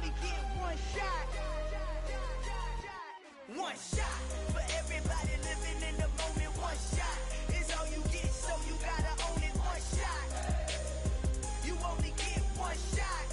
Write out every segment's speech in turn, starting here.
only get one shot. One shot for everybody living in the moment. One shot is all you get, so you gotta own it. One shot. You only get one shot.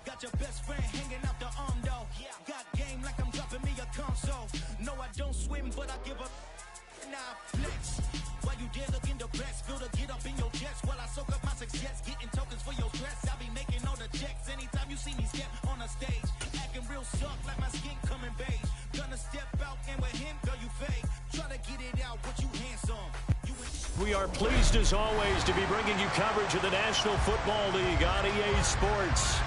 Got your best friend hanging out the arm though. Got game like I'm dropping me a console. No, I don't swim, but I give up. Nah, flex. While you there looking the best, feel the get up in your chest while I soak up my success, getting tokens for your stress. I be making all the checks anytime you see me step on a stage, acting real suck like my skin coming beige. Gonna step out and with him, girl, you fake. Try to get it out, but you handsome. We are pleased as always to be bringing you coverage of the National Football League on EA Sports.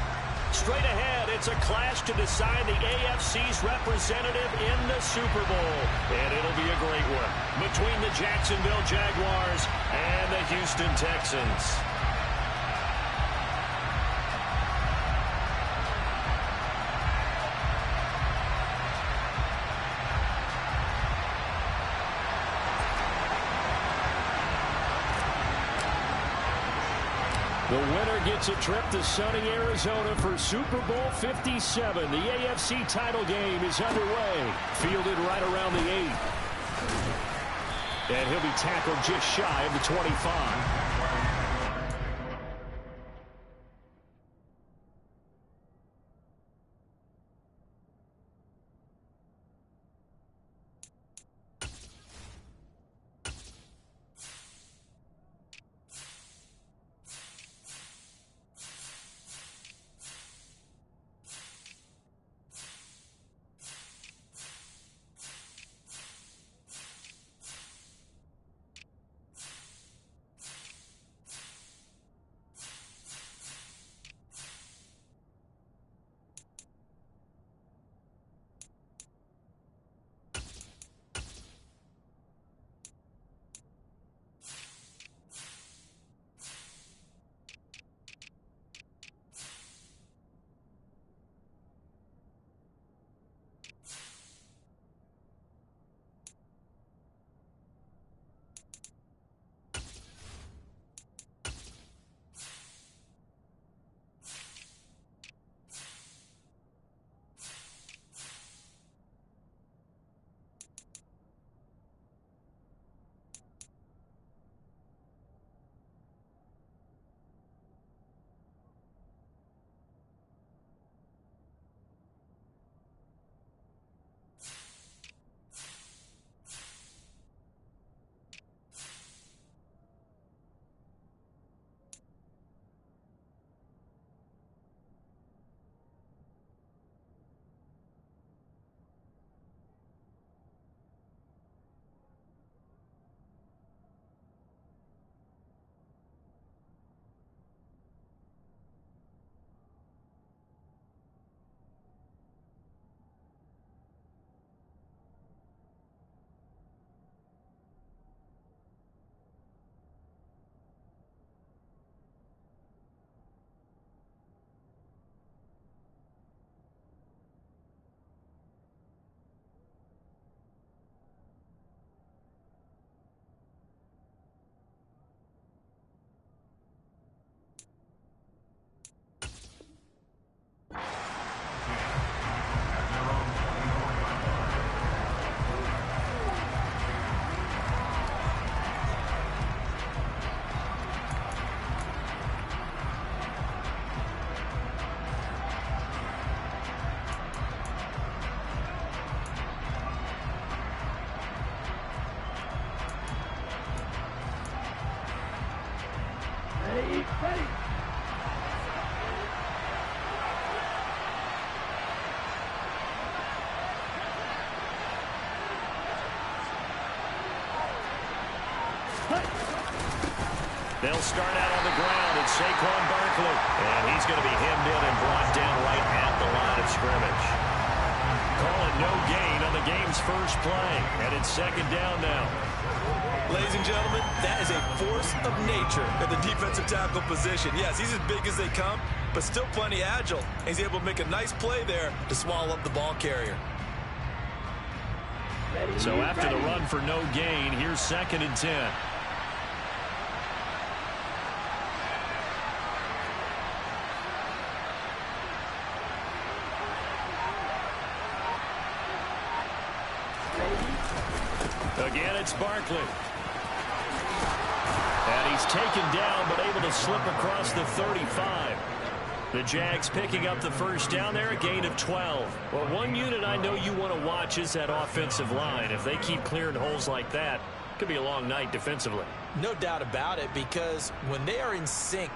Straight ahead, it's a clash to decide the AFC's representative in the Super Bowl. And it'll be a great one between the Jacksonville Jaguars and the Houston Texans. The winner gets a trip to sunny Arizona for Super Bowl 57. The AFC title game is underway. Fielded right around the 8. And he'll be tackled just shy of the 25. They'll start out on the ground. It's Saquon Barkley. And he's going to be hemmed in and brought down right at the line of scrimmage. Call it no gain on the game's first play. And it's second down now. Ladies and gentlemen, that is a force of nature at the defensive tackle position. Yes, he's as big as they come, but still plenty agile. He's able to make a nice play there to swallow up the ball carrier. So after the run for no gain, here's 2nd and 10. Again, it's Barkley. And he's taken down, but able to slip across the 35. The Jags picking up the first down there, a gain of 12. Well, one unit I know you want to watch is that offensive line. If they keep clearing holes like that, it could be a long night defensively. No doubt about it, because when they are in sync,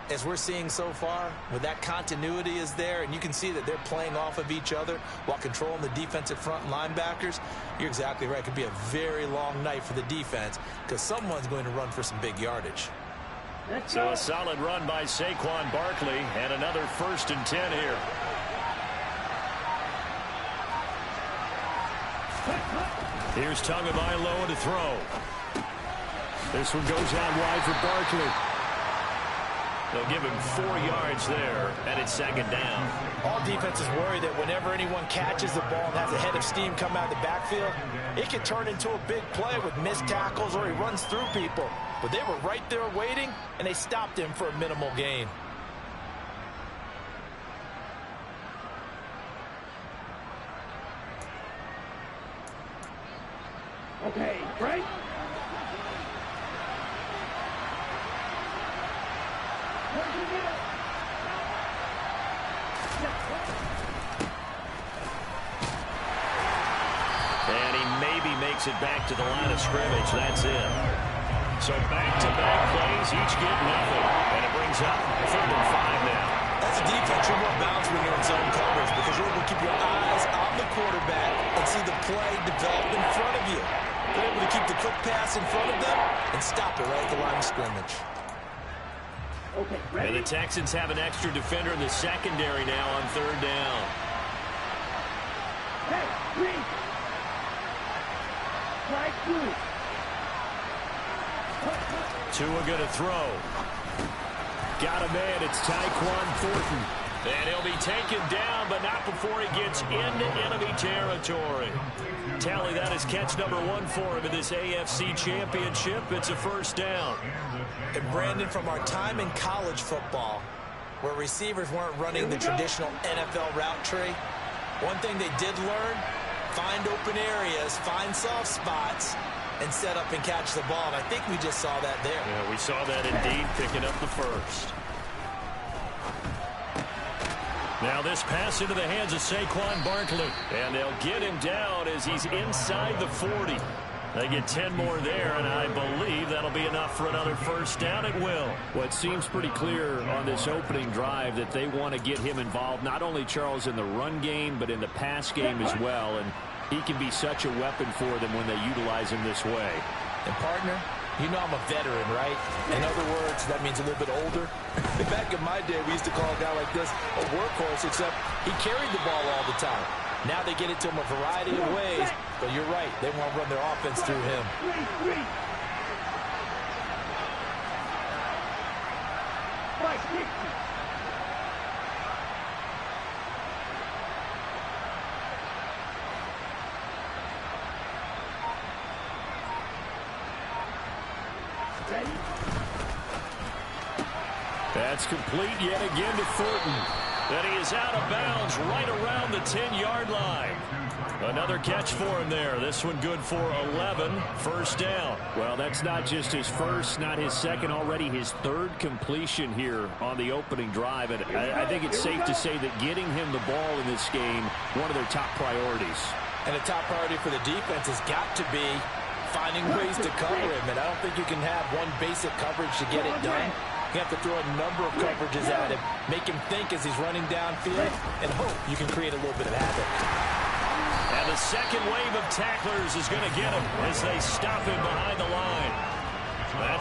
as we're seeing so far, when that continuity is there, and you can see that they're playing off of each other while controlling the defensive front linebackers, you're exactly right. It could be a very long night for the defense because someone's going to run for some big yardage. So a solid run by Saquon Barkley and another 1st and 10 here. Here's Tagovailoa to throw. This one goes out wide for Barkley. They'll give him 4 yards there, and it's 2nd down. All defenses worry that whenever anyone catches the ball and has a head of steam come out of the backfield, it can turn into a big play with missed tackles or he runs through people. But they were right there waiting, and they stopped him for a minimal gain. Okay, break. And he maybe makes it back to the line of scrimmage. That's it. So back-to-back plays, each get nothing. And it brings up 3rd and 5 now. That's a defense you're more balanced when you're in zone coverage because you're able to keep your eyes on the quarterback and see the play develop in front of you. They're able to keep the quick pass in front of them and stop it right at the line of scrimmage. And the Texans have an extra defender in the secondary now on 3rd down. Hey, green. Right through. Tua going to throw. Got a man. It's Tyquan Thornton. And he'll be taken down, but not before he gets into enemy territory. Tally, that is catch number 1 for him in this AFC Championship. It's a 1st down. And Brandon, from our time in college football, where receivers weren't running the traditional NFL route tree, one thing they did learn, find open areas, find soft spots, and set up and catch the ball. And I think we just saw that there. Yeah, we saw that indeed, picking up the 1st. Now this pass into the hands of Saquon Barkley. And they'll get him down as he's inside the 40. They get 10 more there, and I believe that'll be enough for another 1st down. It will. Well, it seems pretty clear on this opening drive that they want to get him involved, not only, Charles, in the run game, but in the pass game as well. And he can be such a weapon for them when they utilize him this way. And, partner, you know I'm a veteran, right? In other words, that means a little bit older. Back in my day, we used to call a guy like this a workhorse, except he carried the ball all the time. Now they get it to him a variety of ways, but you're right. They want to run their offense through him. That's complete yet again to Thornton. And he is out of bounds right around the 10-yard line. Another catch for him there. This one good for 11. 1st down. Well, that's not just his first, not his second, already his 3rd completion here on the opening drive. And I think it's safe to say that getting him the ball in this game, one of their top priorities. And a top priority for the defense has got to be finding ways to cover him. And I don't think you can have one basic coverage to get it done. You have to throw a number of coverages at him, make him think as he's running downfield, and hope you can create a little bit of havoc. And the second wave of tacklers is going to get him as they stop him behind the line.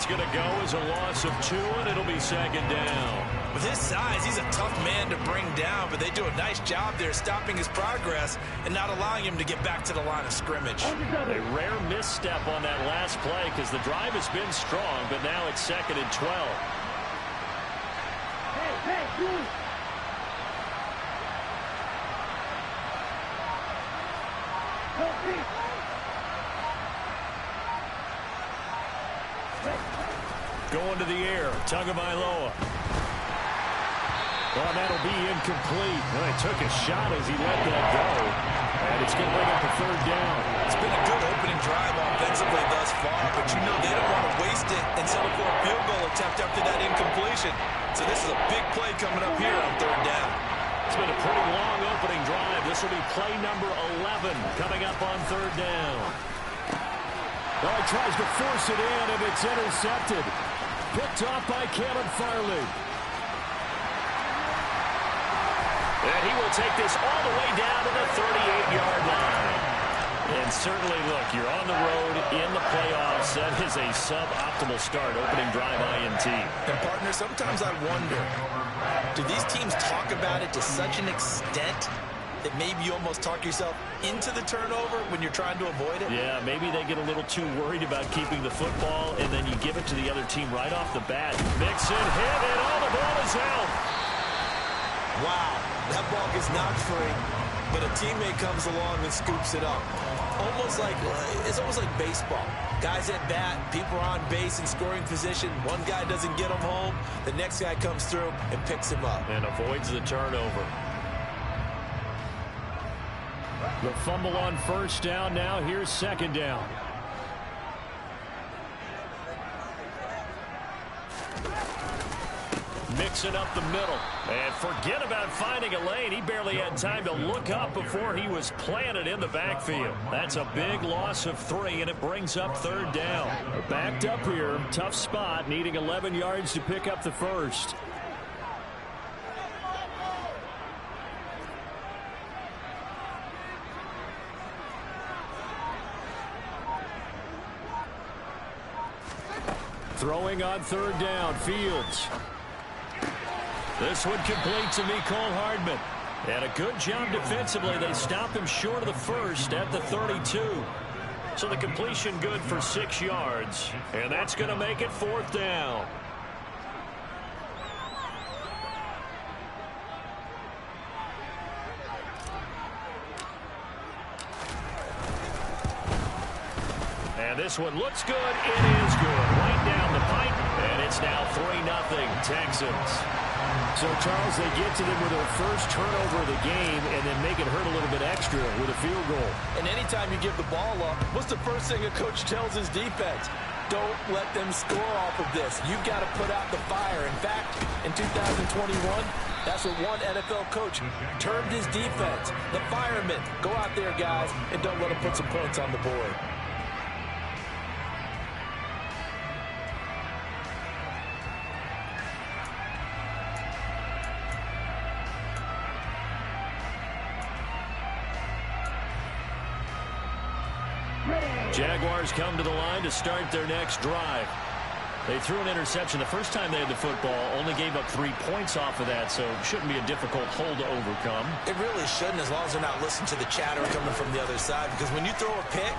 That's going to go as a loss of 2, and it'll be second down. With his size, he's a tough man to bring down, but they do a nice job there stopping his progress and not allowing him to get back to the line of scrimmage. A rare misstep on that last play because the drive has been strong, but now it's second and 12. Hey, dude. Going to the air, Tagovailoa. Well, that'll be incomplete. Well, he took a shot as he let that go. And it's going to bring up a third down. It's been a good opening drive offensively thus far, but you know they don't want to waste it and settle for a field goal attempt after that incompletion. So this is a big play coming up here on third down. It's been a pretty long opening drive. This will be play number 11 coming up on third down. Well, he tries to force it in, and it's intercepted. Picked off by Caleb Farley. And he will take this all the way down to the 38-yard line. And certainly, look, you're on the road in the playoffs. That is a suboptimal start, opening drive INT. And, partner, sometimes I wonder, do these teams talk about it to such an extent that maybe you almost talk yourself into the turnover when you're trying to avoid it? Yeah, maybe they get a little too worried about keeping the football, and then you give it to the other team right off the bat. Mixon hit, and all the ball is out. Wow, that ball gets knocked free, but a teammate comes along and scoops it up. It's almost like baseball. Guys at bat, people are on base in scoring position. One guy doesn't get him home. The next guy comes through and picks him up. And avoids the turnover. The fumble on first down. Now here's second down. Mixing up the middle. And forget about finding a lane. He barely had time to look up before he was planted in the backfield. That's a big loss of 3, and it brings up third down. Backed up here. Tough spot, needing 11 yards to pick up the first. Throwing on third down, Fields. This one complete to Mecole Hardman. And a good job defensively. They stop him short of the first at the 32. So the completion good for 6 yards. And that's going to make it fourth down. And this one looks good. It is good. Right down the pipe. And it's now 3-0 Texans. So, Charles, they get to them with their first turnover of the game and then make it hurt a little bit extra with a field goal. And anytime you give the ball up, what's the first thing a coach tells his defense? Don't let them score off of this. You've got to put out the fire. In fact, in 2021, that's what one NFL coach termed his defense. The firemen. Go out there, guys, and don't let them put some points on the board. Jaguars come to the line to start their next drive. They threw an interception the first time they had the football, only gave up 3 points off of that, so it shouldn't be a difficult hole to overcome. It really shouldn't, as long as they're not listening to the chatter coming from the other side, because when you throw a pick,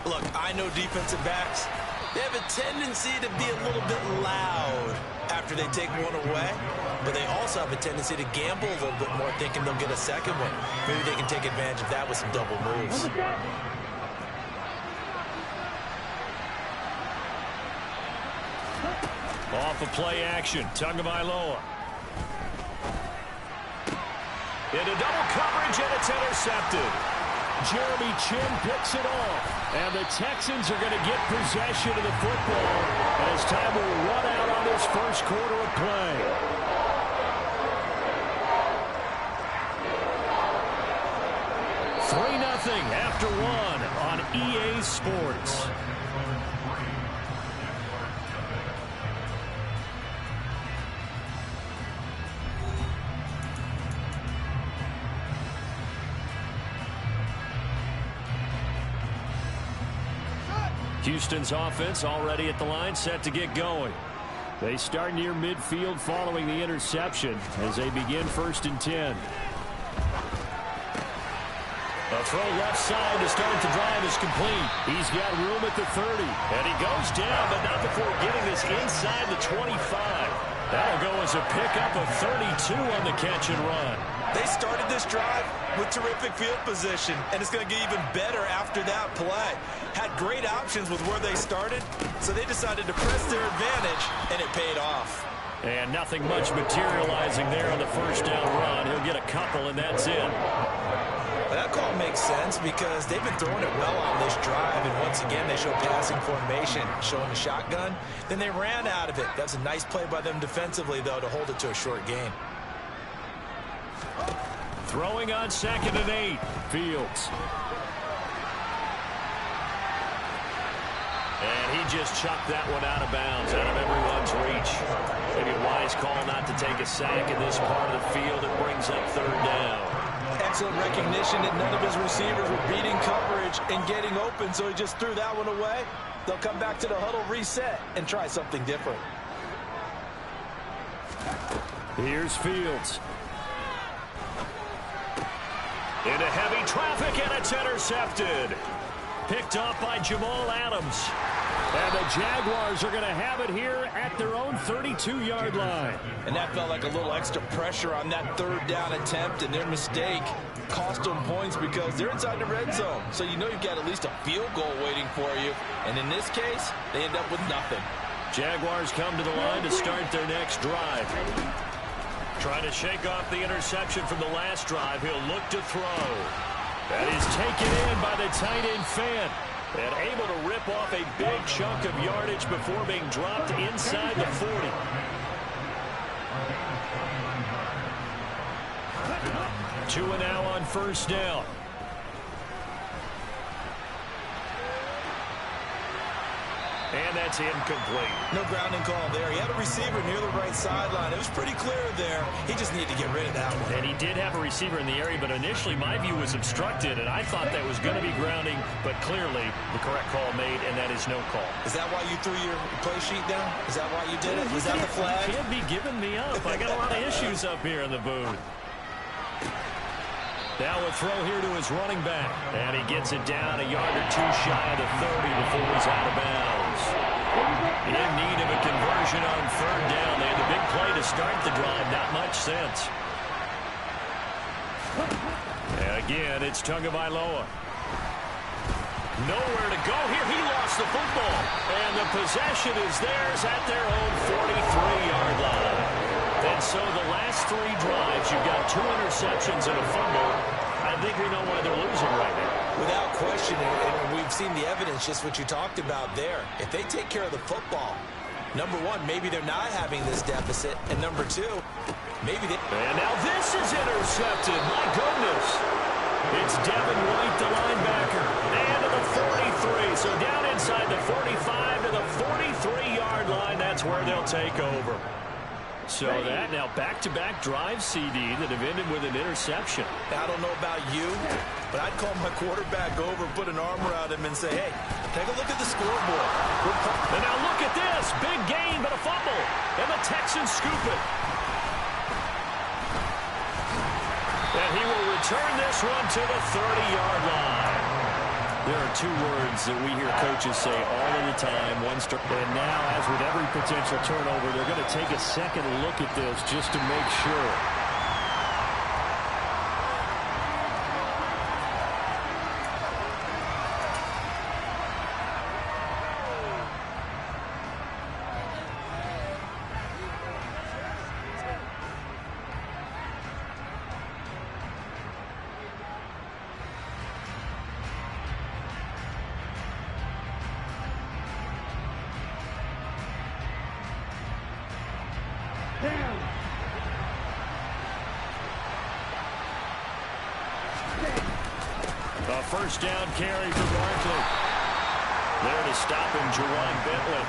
look, I know defensive backs, they have a tendency to be a little bit loud after they take one away, but they also have a tendency to gamble a little bit more, thinking they'll get a second one. Maybe they can take advantage of that with some double moves. Off of play action, Tagovailoa. Into double coverage, and it's intercepted. Jeremy Chinn picks it off. And the Texans are going to get possession of the football as time will run out on this first quarter of play. $3-0 after 1 on EA Sports. Houston's offense already at the line, set to get going. They start near midfield following the interception as they begin 1st and 10. A throw left side to start the drive is complete. He's got room at the 30. And he goes down, but not before getting this inside the 25. That'll go as a pickup of 32 on the catch and run. They started this drive with terrific field position, and it's going to get even better after that play. Had great options with where they started, so they decided to press their advantage, and it paid off. And nothing much materializing there on the first down run. He'll get a couple, and that's it. That call makes sense because they've been throwing it well on this drive, and once again they show passing formation, showing the shotgun. Then they ran out of it. That's a nice play by them defensively, though, to hold it to a short gain. Throwing on 2nd and 8. Fields. And he just chucked that one out of bounds, out of everyone's reach. Maybe a wise call not to take a sack in this part of the field. It brings up 3rd down. Excellent recognition that none of his receivers were beating coverage and getting open, so he just threw that one away. They'll come back to the huddle, reset, and try something different. Here's Fields. Into heavy traffic, and it's intercepted. Picked off by Jamal Adams. And the Jaguars are going to have it here at their own 32-yard line. And that felt like a little extra pressure on that 3rd down attempt, and their mistake cost them points because they're inside the red zone. So you know you've got at least a field goal waiting for you. And in this case, they end up with nothing. Jaguars come to the line to start their next drive. Trying to shake off the interception from the last drive. He'll look to throw. That is taken in by the tight end Fant. And able to rip off a big chunk of yardage before being dropped inside the 40. Two and now on 1st down. And that's incomplete. No grounding call there. He had a receiver near the right sideline. It was pretty clear there. He just needed to get rid of that one. And he did have a receiver in the area, but initially my view was obstructed, and I thought that was going to be grounding, but clearly the correct call made, and that is no call. Is that why you threw your play sheet down? Is that why you did it? Was that the flag? You can't be giving me up. I got a lot of issues up here in the booth. Now a throw here to his running back. And he gets it down a yard or two shy of the 30 before he's out of bounds. In need of a conversion on 3rd down. They had the big play to start the drive. Not much sense. And again, it's Tagovailoa. Nowhere to go here. He lost the football. And the possession is theirs at their own 43-yard line. And so the last 3 drives, you've got 2 interceptions and a fumble. I think we know why they're losing right now. Without question, and we've seen the evidence, just what you talked about there. If they take care of the football, number one, maybe they're not having this deficit. And number 2, maybe they... And now this is intercepted. My goodness. It's Devin White, the linebacker. And to the 43. So down inside the 45 to the 43-yard line. That's where they'll take over. So that now back-to-back drive CD that have ended with an interception. I don't know about you, but I'd call my quarterback over, put an arm around him, and say, hey, take a look at the scoreboard. And now look at this. Big gain, but a fumble. And the Texans scoop it. And he will return this one to the 30-yard line. There are 2 words that we hear coaches say all of the time. And now, as with every potential turnover, they're going to take a second look at this just to make sure. A first down carry for Barkley. There to stop him, Jerron Bentley.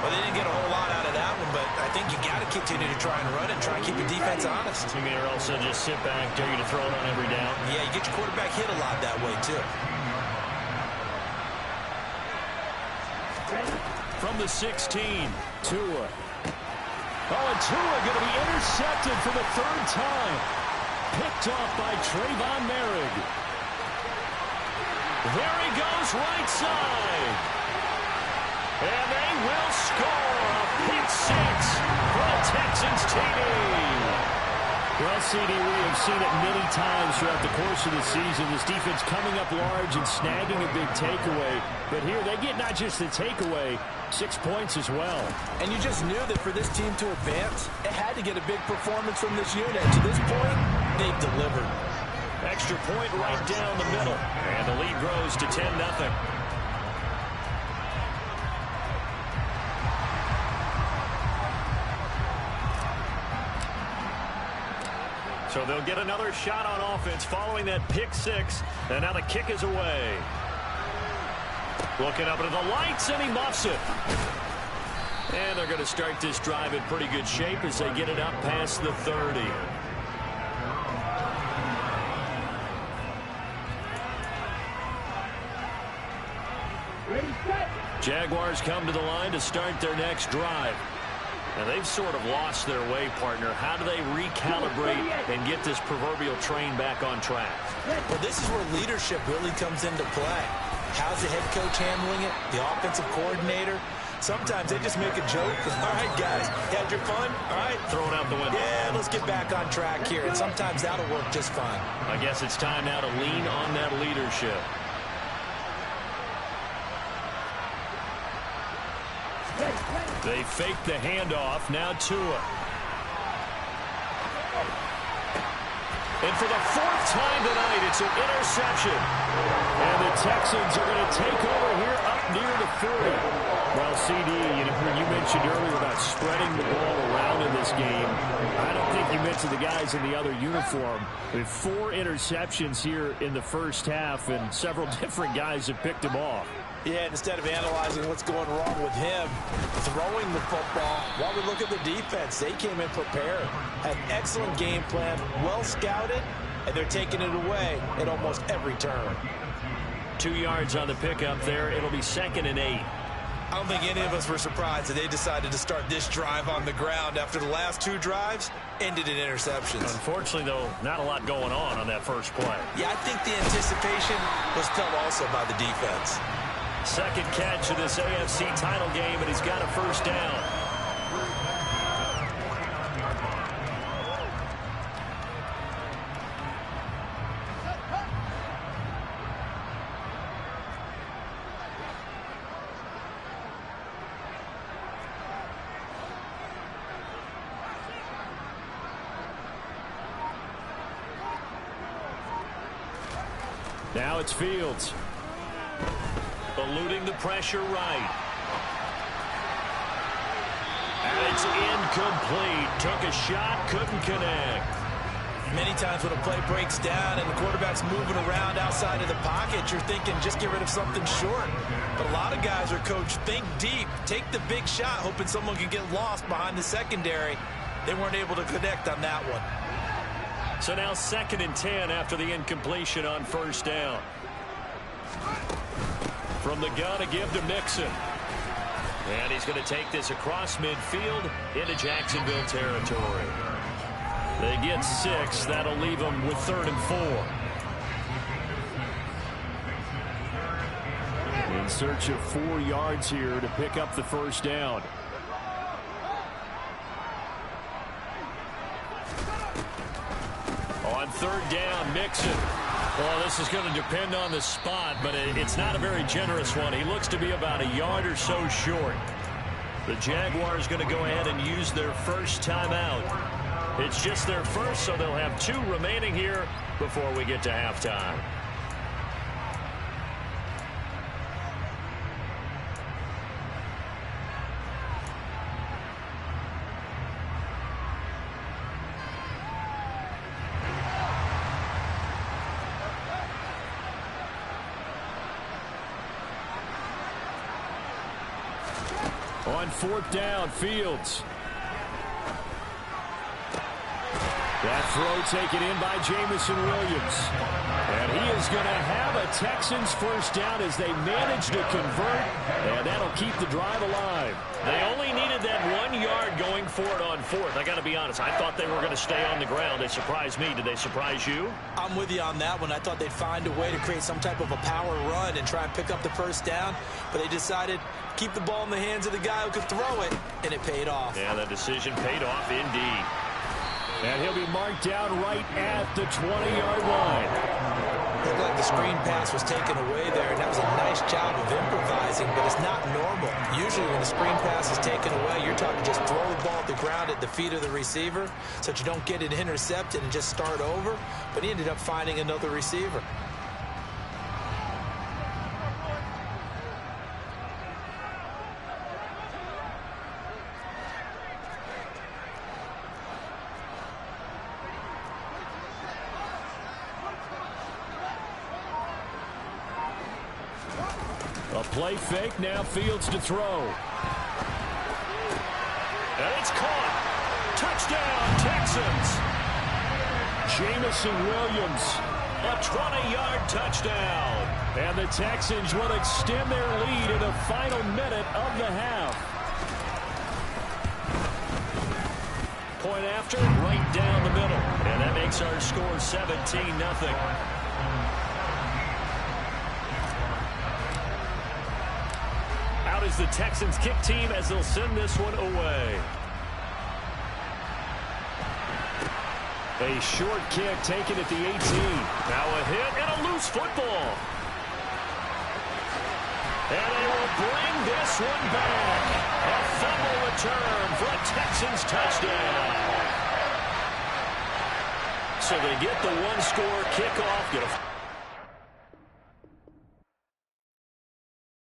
Well, they didn't get a whole lot out of that one, but I think you got to continue to try and run and try and keep your defense honest. You mean, or else they'll just sit back, dare you to throw it on every down? Yeah, you get your quarterback hit a lot that way, too. from the 16. Tua. Oh, and Tua going to be intercepted for the third time. Picked off by Trayvon Merrick. There he goes, right side. And they will score a pick six for the Texans TD. Well, CD, we have seen it many times throughout the course of the season. This defense coming up large and snagging a big takeaway. But here they get not just the takeaway, 6 points as well. And you just knew that for this team to advance, it had to get a big performance from this unit. To this point, they've delivered. Extra point right down the middle. And the lead grows to 10-0. So they'll get another shot on offense following that pick six. And now the kick is away. Looking up into the lights, and he muffs it. And they're going to start this drive in pretty good shape as they get it up past the 30. Ready, set. Jaguars come to the line to start their next drive. Now, they've sort of lost their way, partner. How do they recalibrate and get this proverbial train back on track? Well, this is where leadership really comes into play. How's the head coach handling it? The offensive coordinator? Sometimes they just make a joke. All right, guys, you had your fun? All right. Throw it out the window. Yeah, let's get back on track here. And sometimes that'll work just fine. I guess it's time now to lean on that leadership. They fake the handoff. Now Tua. And for the fourth time tonight, it's an interception. And the Texans are going to take over here up near the 30. Well, CD, you mentioned earlier about spreading the ball around in this game. I don't think you mentioned the guys in the other uniform. With 4 interceptions here in the first half, and several different guys have picked them off. Yeah, instead of analyzing what's going wrong with him, throwing the football, while we look at the defense, they came in prepared. Had an excellent game plan, well scouted, and they're taking it away at almost every turn. 2 yards on the pickup there. It'll be 2nd and 8. I don't think any of us were surprised that they decided to start this drive on the ground after the last 2 drives ended in interceptions. Unfortunately, though, not a lot going on that first play. Yeah, I think the anticipation was felt also by the defense. Second catch of this AFC title game, and he's got a first down. Now it's Fields. Eluding the pressure right. And it's incomplete. Took a shot, couldn't connect. Many times when a play breaks down and the quarterback's moving around outside of the pocket, you're thinking just get rid of something short. But a lot of guys are coached, think deep, take the big shot, hoping someone can get lost behind the secondary. They weren't able to connect on that one. So now 2nd and 10 after the incompletion on first down. From the gun, a give to Mixon. And he's going to take this across midfield into Jacksonville territory. They get 6. That'll leave them with 3rd and 4. In search of 4 yards here to pick up the first down. On 3rd down, Mixon. Well, this is going to depend on the spot, but it's not a very generous one. He looks to be about a yard or so short. The Jaguars going to go ahead and use their first timeout. It's just their first, so they'll have 2 remaining here before we get to halftime. On 4th down, Fields. That throw taken in by Jamison Williams. And he is going to have a Texans first down as they manage to convert, and that'll keep the drive alive. They only needed that 1 yard going for it on fourth. I got to be honest, I thought they were going to stay on the ground. They surprised me. Did they surprise you? I'm with you on that one. I thought they'd find a way to create some type of a power run and try and pick up the first down, but they decided keep the ball in the hands of the guy who could throw it, and it paid off. Yeah, that decision paid off indeed. And he'll be marked down right at the 20-yard line. Looked like the screen pass was taken away there, and that was a nice job of improvising, but it's not normal. Usually when the screen pass is taken away, you're talking just throw the ball at the ground at the feet of the receiver so that you don't get it intercepted and just start over, but he ended up finding another receiver. A play fake, now Fields to throw. And it's caught. Touchdown, Texans. Jamison Williams. A 20-yard touchdown. And the Texans will extend their lead in the final minute of the half. Point after, right down the middle. And that makes our score 17-0. Out is the Texans kick team as they'll send this one away. A short kick taken at the 18. Now a hit and a loose football. And they will bring this one back. A fumble return for a Texans touchdown. So they get the one-score kickoff.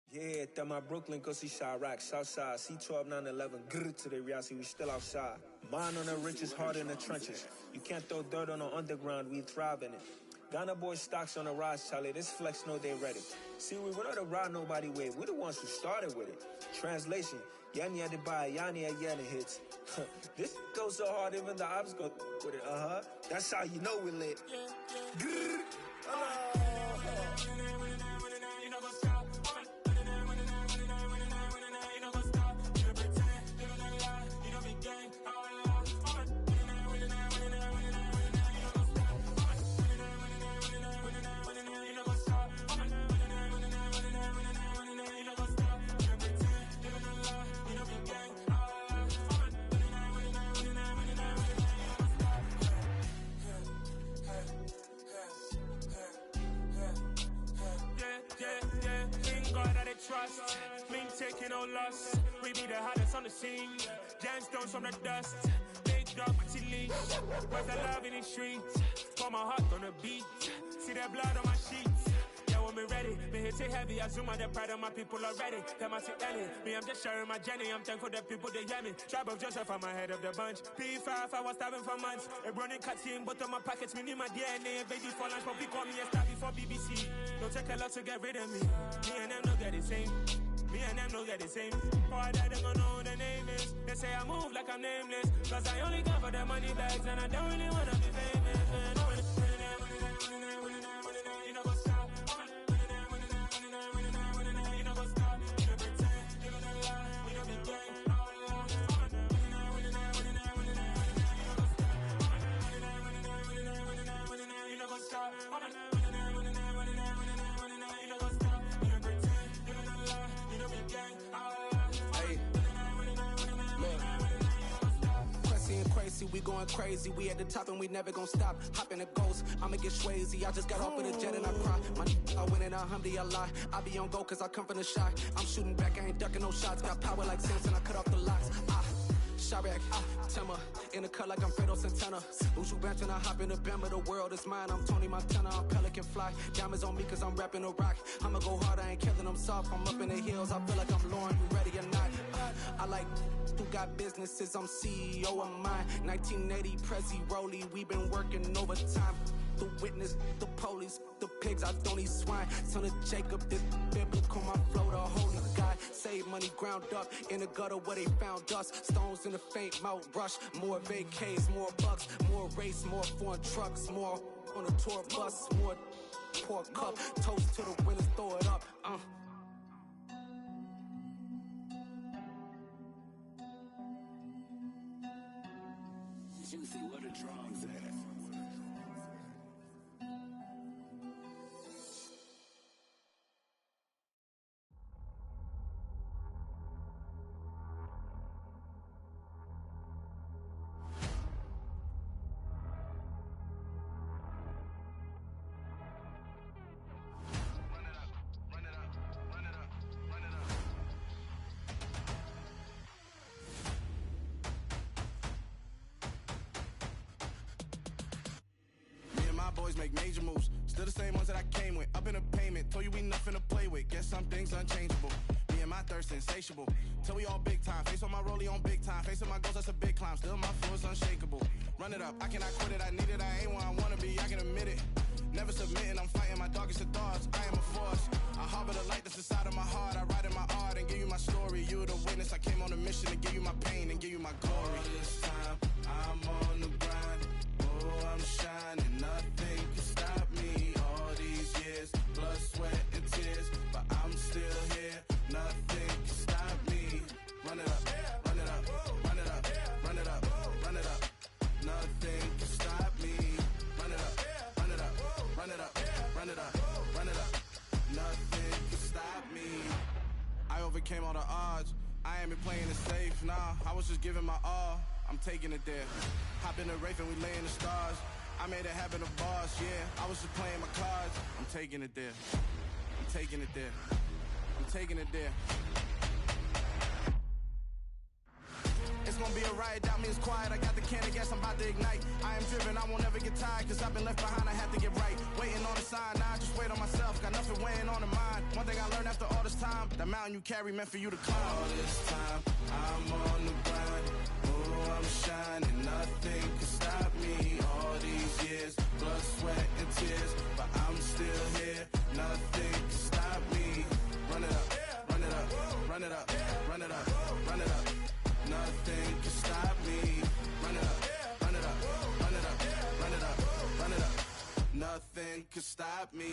Yeah, that my Brooklyn, go see Chirac, Southside, C12, 911, grrr to the reality, we still outside. Mine on the richest, heart in the trenches. You can't throw dirt on the underground, we thrive in it. Ghana boys stocks on the rise, Charlie, this flex know they ready. See, we not a ride nobody wave, we the ones who started with it. Translation, Yanni had to buy, Yanni had Yanni hits. This goes so hard, even the ops go with it, That's how you know we lit. Grrr, trust, clean taking no loss. We be the hottest on the scene. Gemstones from the dust. Big dog, pretty leash. Where's the love in the streets? Pour my heart on the beat. See that blood on my sheets. Yeah, when me ready, me hit it heavy. I zoom out the pride of my people already. Them I see Ellie. Me, I'm just sharing my journey. I'm thankful that people they hear me. Tribe of Joseph, I'm ahead of the bunch. P5, I was starving for months. A running cut in, but on my pockets, me need my DNA. Baby for lunch, but call me a star before BBC. Don't take a lot to get rid of me. Me and them don't get the same. Me and them don't get the same. Boy, that they gonna know who the name is. They say I move like I'm nameless. Cause I only come for the money bags and I don't really wanna be famous. You know what's up? You know what's up? You don't pretend. You don't lie. We don't be gang. You know what's up? We going crazy, we at the top and we never gonna stop. Hop in a ghost, I'ma get swayzy. I just got off with a jet and I cry. I win in a Humvee, I lie. I be on go cause I come from the shot. I'm shooting back, I ain't ducking no shots. Got power like Samson, I cut off the locks. Chirac, Timmer, in the cut like I'm Fredo Santana. Ushu Banton, I hop in the Bama, the world is mine. I'm Tony Montana, I'm Pelican Fly. Diamonds on me cause I'm rapping a rock. I'ma go hard, I ain't killing them soft. I'm up in the hills, I feel like I'm Lauren, you ready or not? I like who got businesses, I'm CEO of mine. 1980 Prezi Rolly, we been working overtime. The witness, the police, the pigs, I don't eat swine. Son of Jacob, this biblical, my flow, the holy God. Save money ground up in the gutter where they found us. Stones in the faint mouth rush. More vacays, more bucks, more race, more foreign trucks, more on a tour bus, more pour a cup. Toast to the winners, throw it up. Juicy, where the drums at? Boys make major moves, still the same ones that I came with. Up in the payment, told you we nothing to play with. Guess some things unchangeable. Me and my thirst insatiable. Till we all big time. Face on my rollie on big time. Facing my goals, that's a big climb. Still my flow is unshakable. Run it up, I cannot quit it. I need it, I ain't where I wanna be. I can admit it. Never submitting, I'm fighting my darkest of thoughts. I am a force. I harbor the light that's inside of my heart. I write in my art and give you my story. You the witness. I came on a mission to give you my pain and give you my glory. All this time, I'm on the grind. Oh, I'm shining. Nothing can stop me. All these years, blood, sweat, and tears. But I'm still here. Nothing can stop me. Run it up, run it up, run it up, run it up, run it up. Nothing can stop me. Run it up, run it up, run it up, run it up, run it up. Nothing can stop me. I overcame all the odds. I ain't been playing it safe, nah. I was just giving my all. I'm taking it there. Hop in the Wraith and we lay in the stars. I made it happen, a boss, yeah. I was just playing my cards. I'm taking it there. I'm taking it there. I'm taking it there. It's gonna be a riot, doubt me it's quiet. I got the can of gas, I'm about to ignite. I am driven, I won't ever get tired, cause I've been left behind, I have to get right. Waiting on the sign, now I just wait on myself. Got nothing weighing on the mind. One thing I learned after all this time, the mountain you carry meant for you to climb. All this time, I'm on the grind. Oh, I'm shining, nothing can stop me. All these years, blood, sweat, and tears. But I'm still here, nothing can stop me. Run it up, run it up, run it up, run it up, run it up. Nothing can stop me. Run it up, run it up, run it up, run it up, run it up. Nothing can stop me.